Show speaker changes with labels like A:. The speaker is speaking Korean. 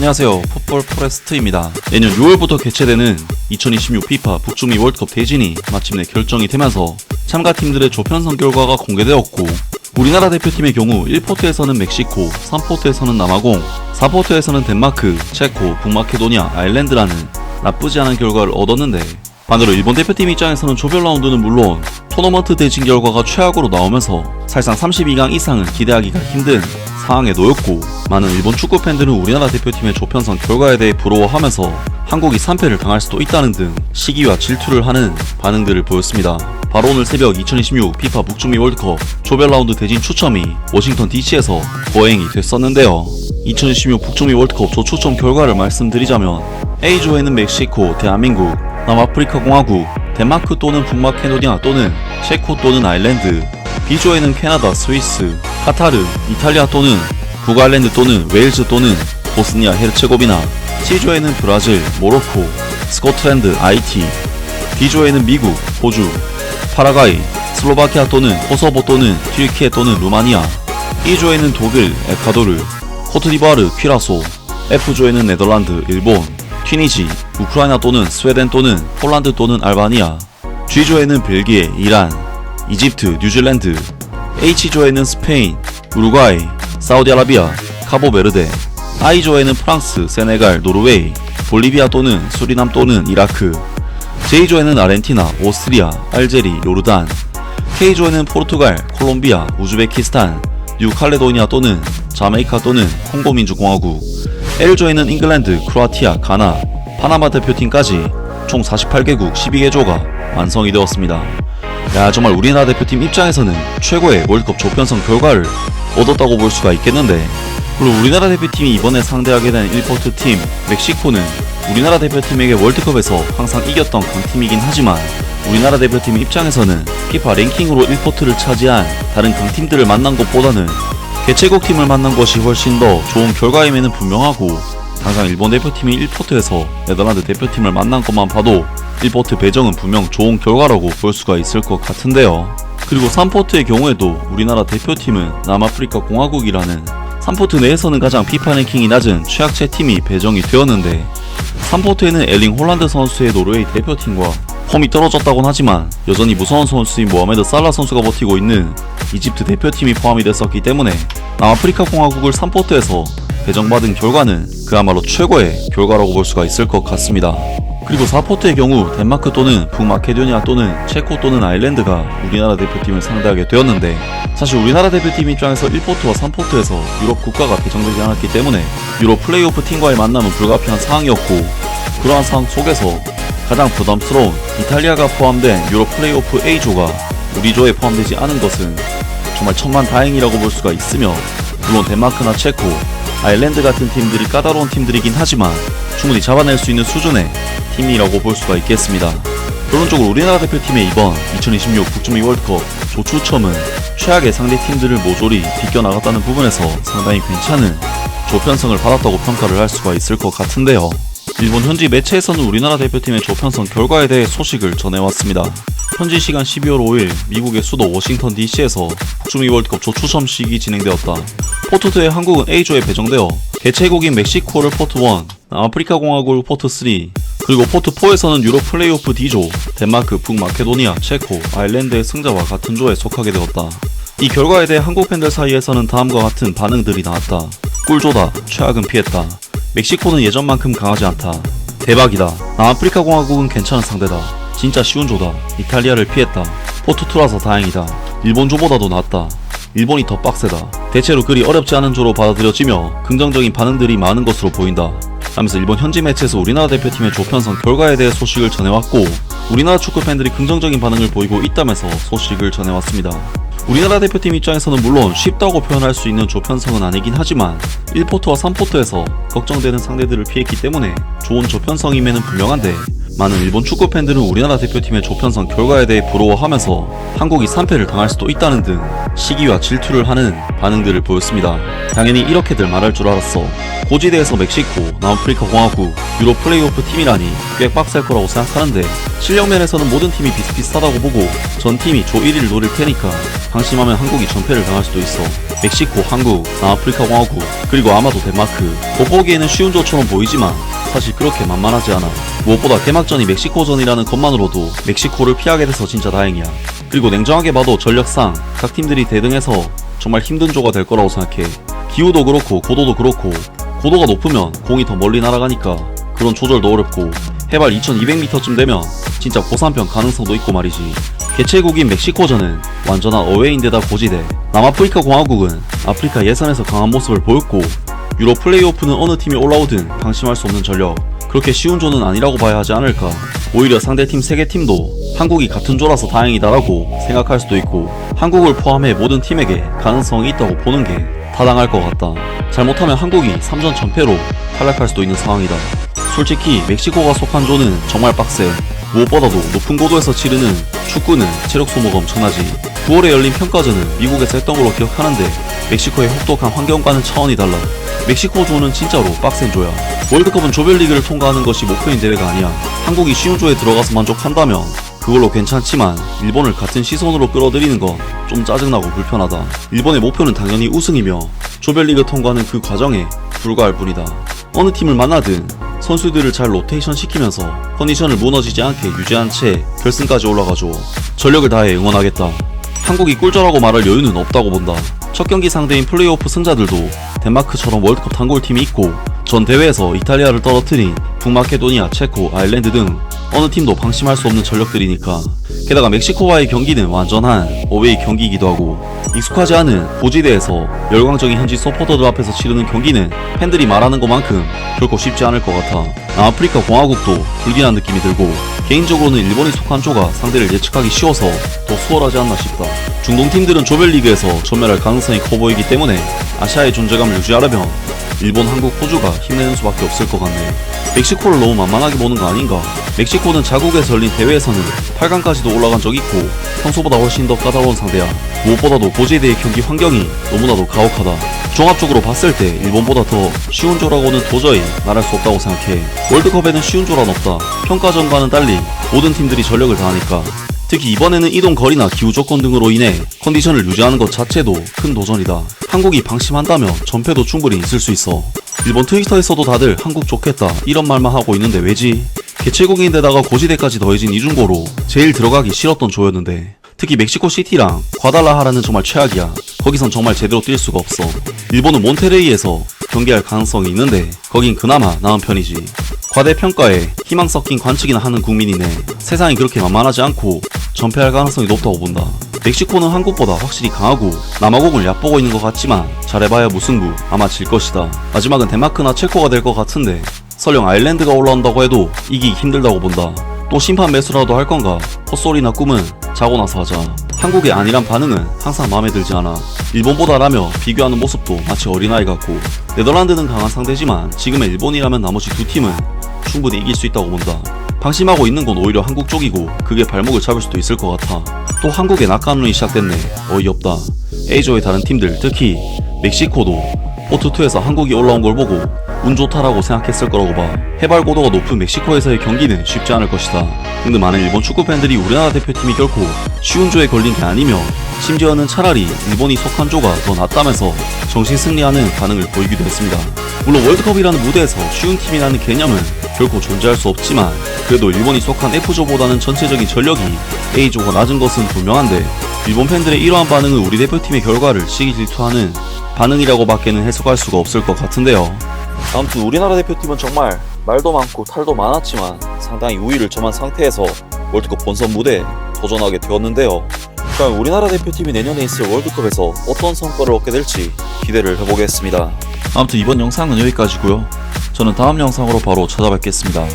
A: 안녕하세요, 풋볼 포레스트입니다. 내년 6월부터 개최되는 2026 피파 북중미 월드컵 대진이 마침내 결정이 되면서 참가팀들의 조편성 결과가 공개되었고, 우리나라 대표팀의 경우 1포트에서는 멕시코, 3포트에서는 남아공, 4포트에서는 덴마크, 체코, 북마케도니아, 아일랜드라는 나쁘지 않은 결과를 얻었는데, 반대로 일본 대표팀 입장에서는 조별 라운드는 물론 토너먼트 대진 결과가 최악으로 나오면서 사실상 32강 이상은 기대하기가 힘든 상황에 놓였고, 많은 일본 축구 팬들은 우리나라 대표팀의 조편성 결과에 대해 부러워하면서 한국이 3패를 당할 수도 있다는 등 시기와 질투를 하는 반응들을 보였습니다. 바로 오늘 새벽 2026 피파 북중미 월드컵 조별 라운드 대진 추첨이 워싱턴 DC에서 거행이 됐었는데요. 2026 북중미 월드컵 조 추첨 결과를 말씀드리자면, A조에는 멕시코, 대한민국, 남아프리카 공화국, 덴마크 또는 북마케도니아 또는 체코 또는 아일랜드, B조에는 캐나다, 스위스, 카타르, 이탈리아 또는 북아일랜드 또는 웨일즈 또는 보스니아 헤르체고비나, C조에는 브라질, 모로코, 스코틀랜드, 아이티, D조에는 미국, 호주, 파라과이, 슬로바키아 또는 코소보 또는 튀르키예 또는 루마니아, E조에는 독일, 에콰도르, 코트디부아르, 퀴라소, F조에는 네덜란드, 일본, 튀니지, 우크라이나 또는 스웨덴 또는 폴란드 또는 알바니아, G조에는 벨기에, 이란, 이집트, 뉴질랜드, H조에는 스페인, 우루과이, 사우디아라비아, 카보베르데, I조에는 프랑스, 세네갈, 노르웨이, 볼리비아 또는 수리남 또는 이라크, J조에는 아르헨티나, 오스트리아, 알제리, 요르단, K조에는 포르투갈, 콜롬비아, 우즈베키스탄, 뉴칼레도니아 또는 자메이카 또는 콩고민주공화국, L조에는 잉글랜드, 크로아티아, 가나, 파나마 대표팀까지 총 48개국 12개조가 완성이 되었습니다. 정말 우리나라 대표팀 입장에서는 최고의 월드컵 조편성 결과를 얻었다고 볼 수가 있겠는데, 물론 우리나라 대표팀이 이번에 상대하게 된 1포트 팀 멕시코는 우리나라 대표팀에게 월드컵에서 항상 이겼던 강팀이긴 하지만, 우리나라 대표팀 입장에서는 피파 랭킹으로 1포트를 차지한 다른 강팀들을 만난 것보다는 개최국 팀을 만난 것이 훨씬 더 좋은 결과임에는 분명하고, 당장 일본 대표팀이 1포트에서 네덜란드 대표팀을 만난 것만 봐도 1포트 배정은 분명 좋은 결과라고 볼 수가 있을 것 같은데요. 그리고 3포트의 경우에도 우리나라 대표팀은 남아프리카 공화국이라는 3포트 내에서는 가장 피파 랭킹이 낮은 최악체 팀이 배정이 되었는데, 3포트에는 엘링 홀란드 선수의 노르웨이 대표팀과 폼이 떨어졌다곤 하지만 여전히 무서운 선수인 모하메드 살라 선수가 버티고 있는 이집트 대표팀이 포함이 됐었기 때문에 남아프리카 공화국을 3포트에서 배정받은 결과는 그야말로 최고의 결과라고 볼 수가 있을 것 같습니다. 그리고 4포트의 경우 덴마크 또는 북마케도니아 또는 체코 또는 아일랜드가 우리나라 대표팀을 상대하게 되었는데, 사실 우리나라 대표팀 입장에서 1포트와 3포트에서 유럽 국가가 배정되지 않았기 때문에 유럽 플레이오프 팀과의 만남은 불가피한 상황이었고, 그러한 상황 속에서 가장 부담스러운 이탈리아가 포함된 유럽 플레이오프 A조가 우리 조에 포함되지 않은 것은 정말 천만다행이라고 볼 수가 있으며, 물론 덴마크나 체코, 아일랜드 같은 팀들이 까다로운 팀들이긴 하지만 충분히 잡아낼 수 있는 수준의 팀이라고 볼 수가 있겠습니다. 결론적으로 우리나라 대표팀의 이번 2026 북중미 월드컵 조추첨은 최악의 상대 팀들을 모조리 비껴나갔다는 부분에서 상당히 괜찮은 조편성을 받았다고 평가를 할 수가 있을 것 같은데요. 일본 현지 매체에서는 우리나라 대표팀의 조편성 결과에 대해 소식을 전해왔습니다. 현지 시간 12월 5일 미국의 수도 워싱턴 DC에서 북중미 월드컵 조추첨식이 진행되었다. 포트2의 한국은 A조에 배정되어 개최국인 멕시코를 포트1, 남아프리카 공화국을 포트3, 그리고 포트4에서는 유럽 플레이오프 D조, 덴마크, 북마케도니아, 체코, 아일랜드의 승자와 같은 조에 속하게 되었다. 이 결과에 대해 한국 팬들 사이에서는 다음과 같은 반응들이 나왔다. 꿀조다, 최악은 피했다, 멕시코는 예전만큼 강하지 않다, 대박이다, 남아프리카 공화국은 괜찮은 상대다, 진짜 쉬운 조다, 이탈리아를 피했다, 포트2라서 다행이다, 일본 조보다도 낫다, 일본이 더 빡세다, 대체로 그리 어렵지 않은 조로 받아들여지며 긍정적인 반응들이 많은 것으로 보인다 하면서 일본 현지 매체에서 우리나라 대표팀의 조편성 결과에 대해 소식을 전해왔고, 우리나라 축구 팬들이 긍정적인 반응을 보이고 있다면서 소식을 전해왔습니다. 우리나라 대표팀 입장에서는 물론 쉽다고 표현할 수 있는 조편성은 아니긴 하지만 1포트와 3포트에서 걱정되는 상대들을 피했기 때문에 좋은 조편성임에는 분명한데, 많은 일본 축구 팬들은 우리나라 대표팀의 조편성 결과에 대해 부러워하면서 한국이 3패를 당할 수도 있다는 등 시기와 질투를 하는 반응들을 보였습니다. 당연히 이렇게들 말할 줄 알았어, 고지대에서 멕시코, 남아프리카 공화국, 유럽 플레이오프 팀이라니 꽤 빡셀 거라고 생각하는데 실력 면에서는 모든 팀이 비슷비슷하다고 보고 전 팀이 조 1위를 노릴 테니까 방심하면 한국이 전패를 당할 수도 있어. 멕시코, 한국, 남아프리카 공화국, 그리고 아마도 덴마크. 겉보기에는 쉬운 조처럼 보이지만 사실 그렇게 만만하지 않아. 무엇보다 개막전이 멕시코전이라는 것만으로도 멕시코를 피하게 돼서 진짜 다행이야. 그리고 냉정하게 봐도 전력상 각 팀들이 대등해서 정말 힘든 조가 될 거라고 생각해. 기후도 그렇고 고도도 그렇고 고도가 높으면 공이 더 멀리 날아가니까 그런 조절도 어렵고 해발 2200m쯤 되면 진짜 고산병 가능성도 있고 말이지. 개최국인 멕시코전은 완전한 어웨이인데다 고지대, 남아프리카 공화국은 아프리카 예선에서 강한 모습을 보였고 유럽 플레이오프는 어느 팀이 올라오든 방심할 수 없는 전력. 그렇게 쉬운 조는 아니라고 봐야 하지 않을까. 오히려 상대팀 3개 팀도 한국이 같은 조라서 다행이다라고 생각할 수도 있고 한국을 포함해 모든 팀에게 가능성이 있다고 보는 게 타당할 것 같다. 잘못하면 한국이 3전 전패로 탈락할 수도 있는 상황이다. 솔직히 멕시코가 속한 조는 정말 빡세. 무엇보다도 높은 고도에서 치르는 축구는 체력 소모가 엄청나지. 9월에 열린 평가전은 미국에서 했던 걸로 기억하는데 멕시코의 혹독한 환경과는 차원이 달라. 멕시코 조는 진짜로 빡센 조야. 월드컵은 조별리그를 통과하는 것이 목표인 대회가 아니야. 한국이 쉬운 조에 들어가서 만족한다면 그걸로 괜찮지만 일본을 같은 시선으로 끌어들이는 건 좀 짜증나고 불편하다. 일본의 목표는 당연히 우승이며 조별리그 통과는 그 과정에 불과할 뿐이다. 어느 팀을 만나든 선수들을 잘 로테이션 시키면서 컨디션을 무너지지 않게 유지한 채 결승까지 올라가줘. 전력을 다해 응원하겠다. 한국이 꿀조라고 말할 여유는 없다고 본다. 첫 경기 상대인 플레이오프 승자들도 덴마크처럼 월드컵 단골팀이 있고 전 대회에서 이탈리아를 떨어뜨린 북마케도니아, 체코, 아일랜드 등 어느 팀도 방심할 수 없는 전력들이니까. 게다가 멕시코와의 경기는 완전한 어웨이 경기이기도 하고 익숙하지 않은 고지대에서 열광적인 현지 서포터들 앞에서 치르는 경기는 팬들이 말하는 것만큼 결코 쉽지 않을 것 같아. 남아프리카 공화국도 불길한 느낌이 들고 개인적으로는 일본이 속한 조가 상대를 예측하기 쉬워서 더 수월하지 않나 싶다. 중동 팀들은 조별리그에서 전멸할 가능성이 커 보이기 때문에 아시아의 존재감을 유지하려면 일본, 한국, 호주가 힘내는 수밖에 없을 것 같네. 멕시코를 너무 만만하게 보는 거 아닌가? 멕시코는 자국에서 열린 대회에서는 8강까지도 올라간 적 있고 평소보다 훨씬 더 까다로운 상대야. 무엇보다도 고지대의 경기 환경이 너무나도 가혹하다. 종합적으로 봤을 때 일본보다 더 쉬운 조라고는 도저히 말할 수 없다고 생각해. 월드컵에는 쉬운 조란 없다. 평가전과는 달리 모든 팀들이 전력을 다하니까. 특히 이번에는 이동 거리나 기후 조건 등으로 인해 컨디션을 유지하는 것 자체도 큰 도전이다. 한국이 방심한다면 전패도 충분히 있을 수 있어. 일본 트위터에서도 다들 한국 좋겠다 이런 말만 하고 있는데 왜지? 개최국인데다가 고지대까지 더해진 이중고로 제일 들어가기 싫었던 조였는데 특히 멕시코 시티랑 과달라하라는 정말 최악이야. 거기선 정말 제대로 뛸 수가 없어. 일본은 몬테레이에서 경기할 가능성이 있는데 거긴 그나마 나은 편이지. 과대평가에 희망 섞인 관측이나 하는 국민이네. 세상이 그렇게 만만하지 않고 전패할 가능성이 높다고 본다. 멕시코는 한국보다 확실히 강하고 남아공을 얕보고 있는 것 같지만 잘해봐야 무승부, 아마 질 것이다. 마지막은 덴마크나 체코가 될 것 같은데 설령 아일랜드가 올라온다고 해도 이기기 힘들다고 본다. 또 심판 매수라도 할 건가? 헛소리나 꿈은 자고 나서 하자. 한국의 안일한 반응은 항상 마음에 들지 않아. 일본보다라며 비교하는 모습도 마치 어린아이 같고 네덜란드는 강한 상대지만 지금의 일본이라면 나머지 두 팀은 충분히 이길 수 있다고 본다. 방심하고 있는 건 오히려 한국 쪽이고 그게 발목을 잡을 수도 있을 것 같아. 또 한국의 낙관론이 시작됐네. 어이없다. A조의 다른 팀들 특히 멕시코도 포트2에서 한국이 올라온 걸 보고 운 좋다라고 생각했을 거라고 봐. 해발 고도가 높은 멕시코에서의 경기는 쉽지 않을 것이다. 근데 많은 일본 축구 팬들이 우리나라 대표팀이 결코 쉬운 조에 걸린 게 아니며 심지어는 차라리 일본이 속한 조가 더 낫다면서 정신 승리하는 반응을 보이기도 했습니다. 물론 월드컵이라는 무대에서 쉬운 팀이라는 개념은 결코 존재할 수 없지만 그래도 일본이 속한 F조보다는 전체적인 전력이 A조가 낮은 것은 분명한데 일본 팬들의 이러한 반응은 우리 대표팀의 결과를 시기 질투하는 반응이라고 밖에는 해석할 수가 없을 것 같은데요. 아무튼 우리나라 대표팀은 정말 말도 많고 탈도 많았지만 상당히 우위를 점한 상태에서 월드컵 본선 무대에 도전하게 되었는데요. 과연 우리나라 대표팀이 내년에 있을 월드컵에서 어떤 성과를 얻게 될지 기대를 해보겠습니다. 아무튼 이번 영상은 여기까지고요. 저는 다음 영상으로 바로 찾아뵙겠습니다.